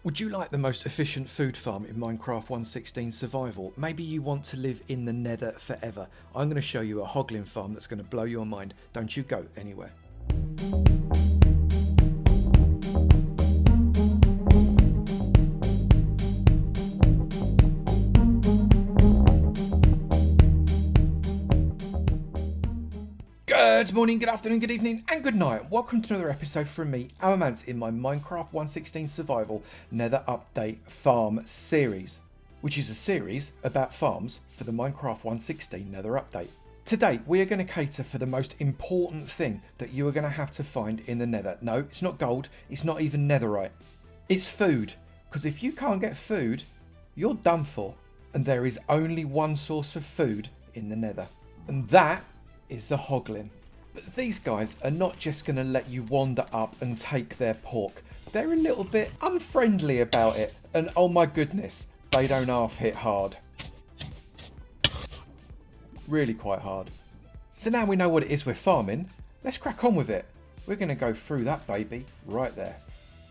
Would you like the most efficient food farm in Minecraft 1.16 Survival? Maybe you want to live in the nether forever. I'm going to show you a Hoglin farm that's going to blow your mind. Don't you go anywhere. Good morning, good afternoon, good evening, and good night. Welcome to another episode from me, Avomance, in my Minecraft 1.16 Survival Nether Update Farm series, which is a series about farms for the Minecraft 1.16 Nether Update. Today, we are going to cater for the most important thing that you are going to have to find in the Nether. No, it's not gold, it's not even netherite. It's food, because if you can't get food, you're done for. And there is only one source of food in the Nether, and that is the Hoglin. But these guys are not just going to let you wander up and take their pork. They're a little bit unfriendly about it, and oh my goodness, they don't half hit hard. Really quite hard. So now we know what it is we're farming, let's crack on with it. We're going to go through that baby right there.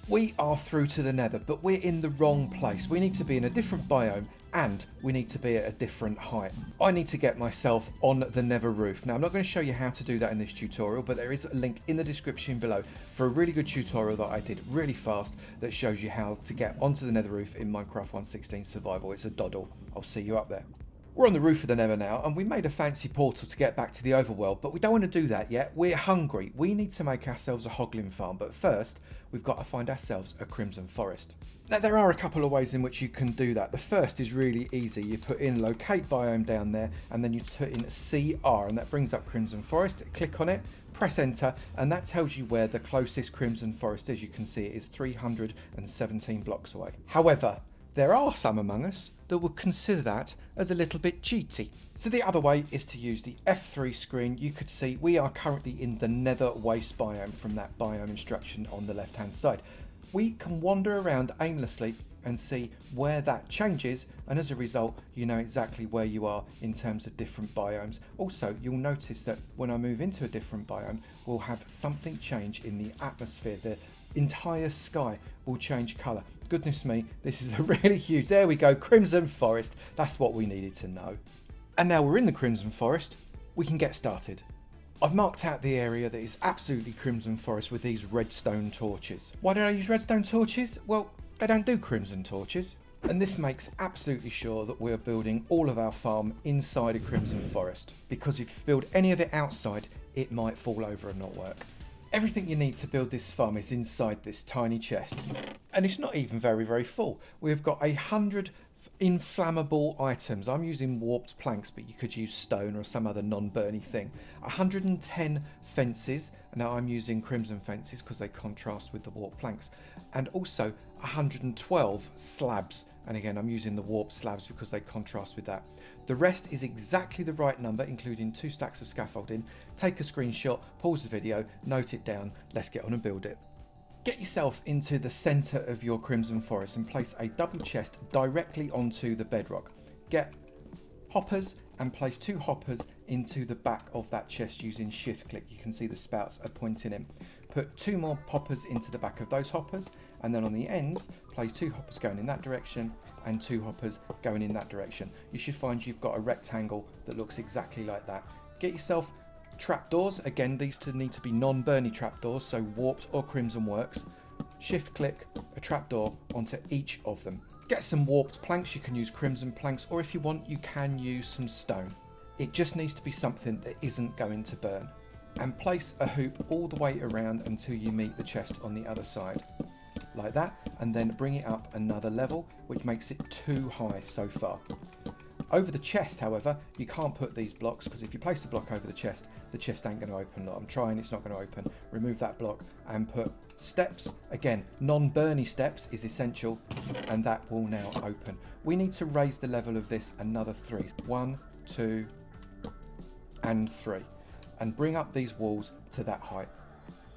We are through to the Nether, but we're in the wrong place. We need to be in a different biome, and we need to be at a different height. I need to get myself on the Nether roof. Now, I'm not going to show you how to do that in this tutorial, but there is a link in the description below for a really good tutorial that I did really fast that shows you how to get onto the Nether roof in Minecraft 1.16 Survival. It's a doddle. I'll see you up there. We're on the roof of the Nether now, and we made a fancy portal to get back to the overworld, but we don't want to do that yet. We're hungry. We need to make ourselves a Hoglin farm, but first, we've got to find ourselves a Crimson Forest. Now, there are a couple of ways in which you can do that. The first is really easy. You put in locate biome down there, and then you put in CR, and that brings up Crimson Forest. Click on it, press enter, and that tells you where the closest Crimson Forest is. You can see it is 317 blocks away. However, there are some among us that will consider that as a little bit cheaty. So the other way is to use the F3 screen. You could see we are currently in the Nether Waste biome from that biome instruction on the left hand side. We can wander around aimlessly and see where that changes, and as a result you know exactly where you are in terms of different biomes. Also, you'll notice that when I move into a different biome, we'll have something change in the atmosphere. The entire sky will change colour. Goodness me, this is a really huge... There we go, Crimson Forest. That's what we needed to know. And now we're in the Crimson Forest, we can get started. I've marked out the area that is absolutely Crimson Forest with these redstone torches. Why did I use redstone torches? Well, they don't do crimson torches. And this makes absolutely sure that we're building all of our farm inside a Crimson Forest, because if you build any of it outside, it might fall over and not work. Everything you need to build this farm is inside this tiny chest, and it's not even very full. We've got 100 inflammable items. I'm using warped planks, but you could use stone or some other non-burny thing. 110 fences, and now I'm using crimson fences because they contrast with the warped planks, and also 112 slabs, and again I'm using the warped slabs because they contrast with that. The rest is exactly the right number, including 2 stacks of scaffolding. Take a screenshot, pause the video, note it down, let's get on and build it. Get yourself into the centre of your Crimson Forest and place a double chest directly onto the bedrock. Get hoppers and place 2 hoppers into the back of that chest using shift click. You can see the spouts are pointing in. Put 2 more hoppers into the back of those hoppers, and then on the ends place 2 hoppers going in that direction and 2 hoppers going in that direction. You should find you've got a rectangle that looks exactly like that. Get yourself trapdoors. Again, these two need to be non-burny trapdoors, so warped or crimson works. Shift click a trapdoor onto each of them. Get some warped planks. You can use crimson planks, or if you want you can use some stone. It just needs to be something that isn't going to burn. And place a hoop all the way around until you meet the chest on the other side, like that, and then bring it up another level, which makes it too high so far. Over the chest, however, you can't put these blocks, because if you place the block over the chest ain't going to open. Look, I'm trying, it's not going to open. Remove that block and put steps. Again, non-burny steps is essential, and that will now open. We need to raise the level of this another 3. 1, 2, and 3. And bring up these walls to that height.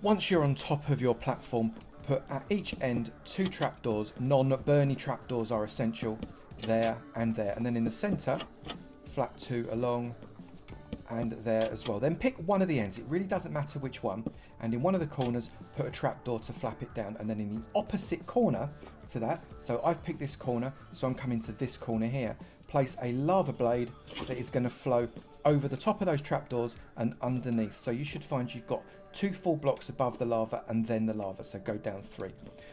Once you're on top of your platform, put at each end 2 trapdoors. Non-burny trapdoors are essential. There and there, and then in the center flap 2 along and there as well. Then pick one of the ends, it really doesn't matter which one, and in one of the corners put a trapdoor to flap it down, and then in the opposite corner to that, so I've picked this corner, so I'm coming to this corner here, place a lava blade that is going to flow over the top of those trapdoors and underneath. So you should find you've got 2 full blocks above the lava and then the lava, so go down 3.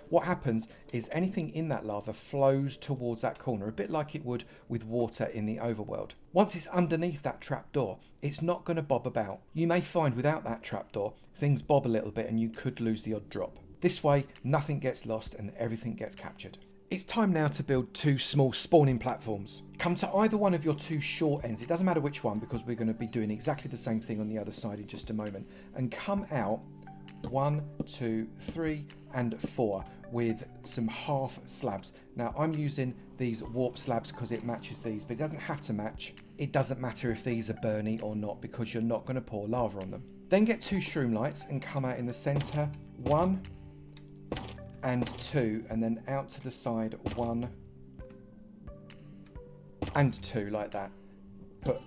What happens is anything in that lava flows towards that corner, a bit like it would with water in the overworld. Once it's underneath that trapdoor, it's not going to bob about. You may find without that trapdoor, things bob a little bit and you could lose the odd drop. This way, nothing gets lost and everything gets captured. It's time now to build 2 small spawning platforms. Come to either one of your 2 short ends, it doesn't matter which one because we're going to be doing exactly the same thing on the other side in just a moment, and come out 1, 2, 3 and 4 with some half slabs. Now I'm using these warp slabs because it matches these, but it doesn't have to match. It doesn't matter if these are burny or not because you're not going to pour lava on them. Then get 2 shroom lights and come out in the center, 1 and 2, and then out to the side 1 and 2 like that. Put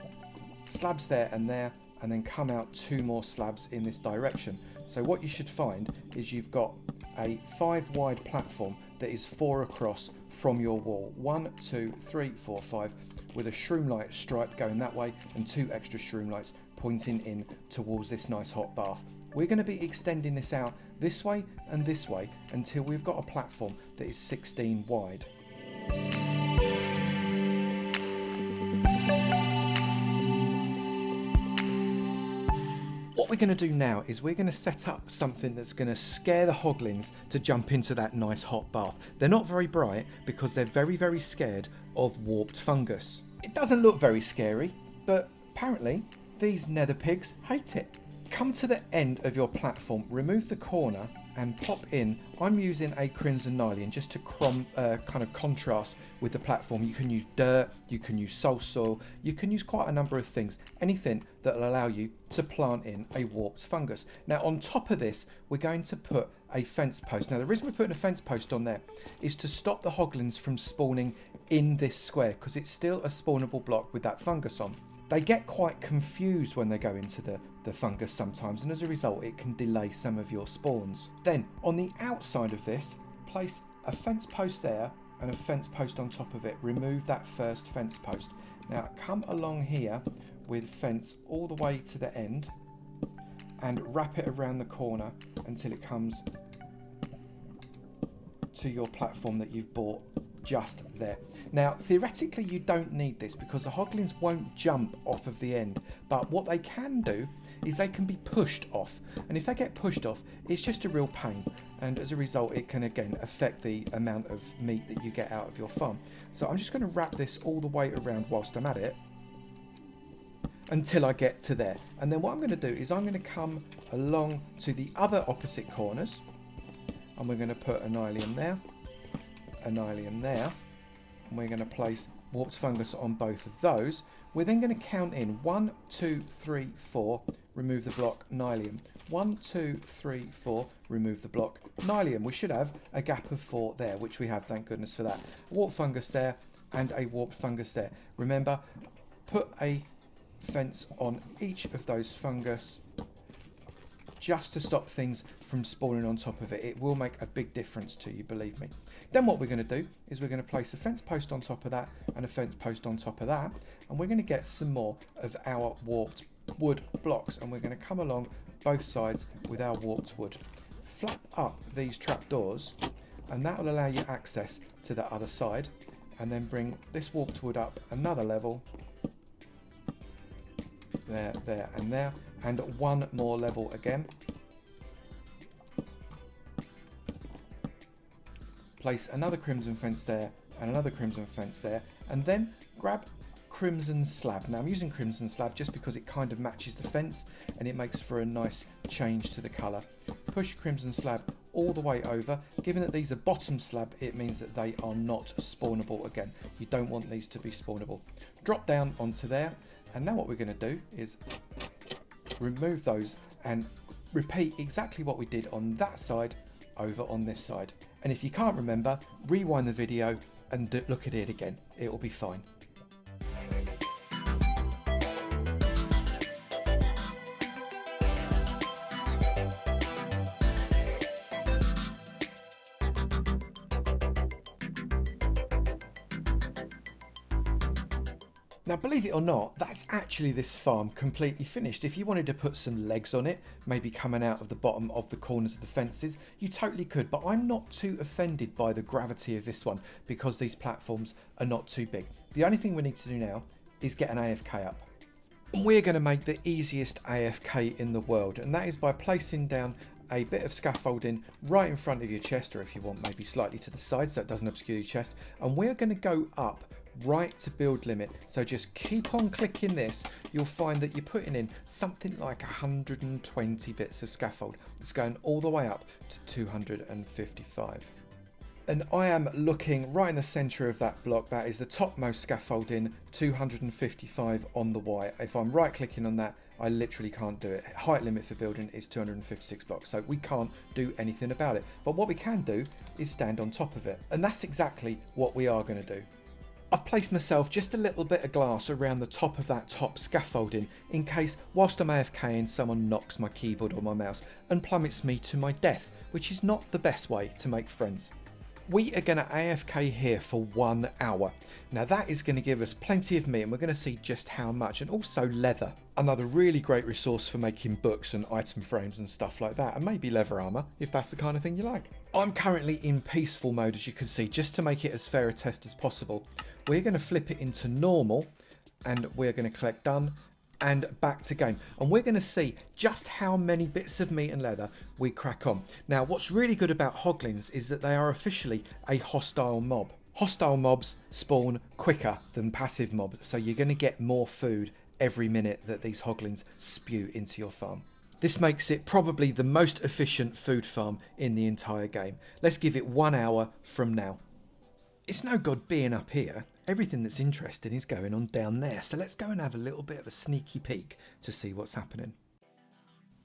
slabs there, and then come out 2 more slabs in this direction. So what you should find is you've got a 5 wide platform that is 4 across from your wall. 1, 2, 3, 4, 5 with a shroom light stripe going that way and 2 extra shroom lights pointing in towards this nice hot bath. We're going to be extending this out this way and this way until we've got a platform that is 16 wide. What we're going to do now is we're going to set up something that's going to scare the hoglins to jump into that nice hot bath. They're not very bright because they're very, very scared of warped fungus. It doesn't look very scary, but apparently these nether pigs hate it. Come to the end of your platform, remove the corner and pop in. I'm using a crimson nylium just to kind of contrast with the platform. You can use dirt, you can use soul, you can use quite a number of things, anything that will allow you to plant in a warped fungus. Now on top of this we're going to put a fence post. Now the reason we're putting a fence post on there is to stop the hoglins from spawning in this square because it's still a spawnable block with that fungus on. They get quite confused when they go into the fungus sometimes, and as a result it can delay some of your spawns. Then on the outside of this, place a fence post there and a fence post on top of it. Remove that first fence post. Now come along here with fence all the way to the end and wrap it around the corner until it comes to your platform that you've bought just there. Now theoretically you don't need this because the hoglins won't jump off of the end, but what they can do is they can be pushed off, and if they get pushed off it's just a real pain, and as a result it can again affect the amount of meat that you get out of your farm. So I'm just going to wrap this all the way around whilst I'm at it until I get to there, and then what I'm going to do is I'm going to come along to the other opposite corners and we're going to put a nylium there, a nylium there, and we're going to place warped fungus on both of those. We're then going to count in 1, 2, 3, 4, remove the block, nylium. 1, 2, 3, 4, remove the block, nylium. We should have a gap of 4 there, which we have, thank goodness for that. Warped fungus there and a warped fungus there. Remember, put a fence on each of those fungus just to stop things from spawning on top of it. It will make a big difference to you, believe me. Then what we're going to do is we're going to place a fence post on top of that and a fence post on top of that, and we're going to get some more of our warped wood blocks, and we're going to come along both sides with our warped wood. Flap up these trapdoors and that will allow you access to the other side, and then bring this warped wood up another level, there, there and there, and 1 more level again. Place another crimson fence there and another crimson fence there, and then grab crimson slab. Now I'm using crimson slab just because it kind of matches the fence and it makes for a nice change to the colour. Push crimson slab all the way over. Given that these are bottom slab, it means that they are not spawnable again. You don't want these to be spawnable. Drop down onto there, and now what we're going to do is remove those and repeat exactly what we did on that side over on this side. And if you can't remember, rewind the video and look at it again. It will be fine. Now, believe it or not, that's actually this farm completely finished. If you wanted to put some legs on it, maybe coming out of the bottom of the corners of the fences, you totally could. But I'm not too offended by the gravity of this one because these platforms are not too big. The only thing we need to do now is get an AFK up. And we're going to make the easiest AFK in the world, and that is by placing down a bit of scaffolding right in front of your chest, or if you want maybe slightly to the side so it doesn't obscure your chest, and we're going to go up right to build limit. So just keep on clicking this. You'll find that you're putting in something like 120 bits of scaffold. It's going all the way up to 255. And I am looking right in the center of that block. That is the topmost scaffolding, 255 on the Y. If I'm right clicking on that, I literally can't do it. Height limit for building is 256 blocks, so we can't do anything about it. But what we can do is stand on top of it, and that's exactly what we are going to do. I've placed myself just a little bit of glass around the top of that top scaffolding in case, whilst I'm AFKing, someone knocks my keyboard or my mouse and plummets me to my death, which is not the best way to make friends. We are going to AFK here for 1 hour. Now that is going to give us plenty of meat, and we're going to see just how much, and also leather. Another really great resource for making books and item frames and stuff like that, and maybe leather armor if that's the kind of thing you like. I'm currently in peaceful mode, as you can see, just to make it as fair a test as possible. We're going to flip it into normal, and we're going to click done, and back to game, and we're going to see just how many bits of meat and leather we crack on. Now what's really good about hoglins is that they are officially a hostile mob. Hostile mobs spawn quicker than passive mobs, so you're going to get more food every minute that these hoglins spew into your farm. This makes it probably the most efficient food farm in the entire game. Let's give it 1 hour from now. It's no good being up here. Everything that's interesting is going on down there, so let's go and have a little bit of a sneaky peek to see what's happening.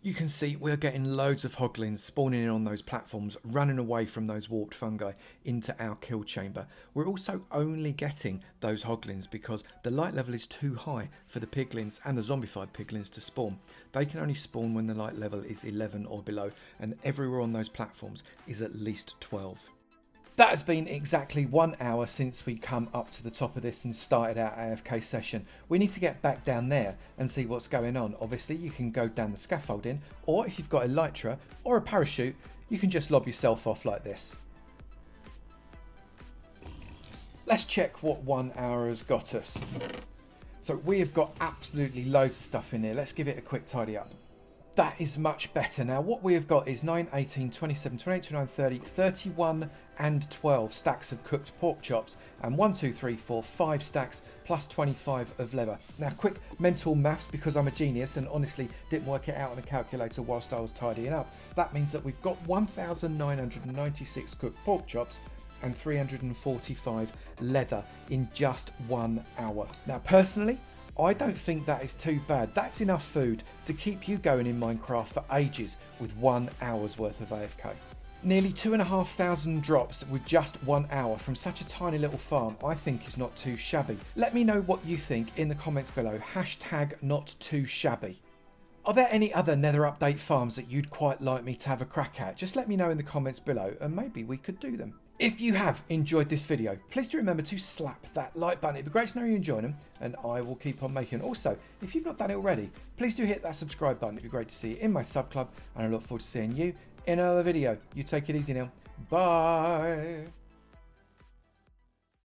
You can see we're getting loads of hoglins spawning in on those platforms, running away from those warped fungi into our kill chamber. We're also only getting those hoglins because the light level is too high for the piglins and the zombified piglins to spawn. They can only spawn when the light level is 11 or below, and everywhere on those platforms is at least 12. That has been exactly 1 hour since we come up to the top of this and started our AFK session. We need to get back down there and see what's going on. Obviously you can go down the scaffolding, or if you've got elytra or a parachute, you can just lob yourself off like this. Let's check what 1 hour has got us. So we have got absolutely loads of stuff in here. Let's give it a quick tidy up. That is much better. Now what we have got is 9, 18, 27, 28, 29, 30, 31 and 12 stacks of cooked pork chops, and 1, 2, 3, 4, 5 stacks plus 25 of leather. Now quick mental maths, because I'm a genius and honestly didn't work it out on a calculator whilst I was tidying up. That means that we've got 1,996 cooked pork chops and 345 leather in just 1 hour. Now personally, I don't think that is too bad. That's enough food to keep you going in Minecraft for ages with 1 hour's worth of AFK. Nearly 2,500 drops with just 1 hour from such a tiny little farm I think is not too shabby. Let me know what you think in the comments below. Hashtag not too shabby. Are there any other Nether update farms that you'd quite like me to have a crack at? Just let me know in the comments below and maybe we could do them. If you have enjoyed this video, please do remember to slap that like button. It'd be great to know you're enjoying them, and I will keep on making. Also, if you've not done it already, please do hit that subscribe button. It'd be great to see you in my sub club, and I look forward to seeing you in another video. You take it easy now. Bye.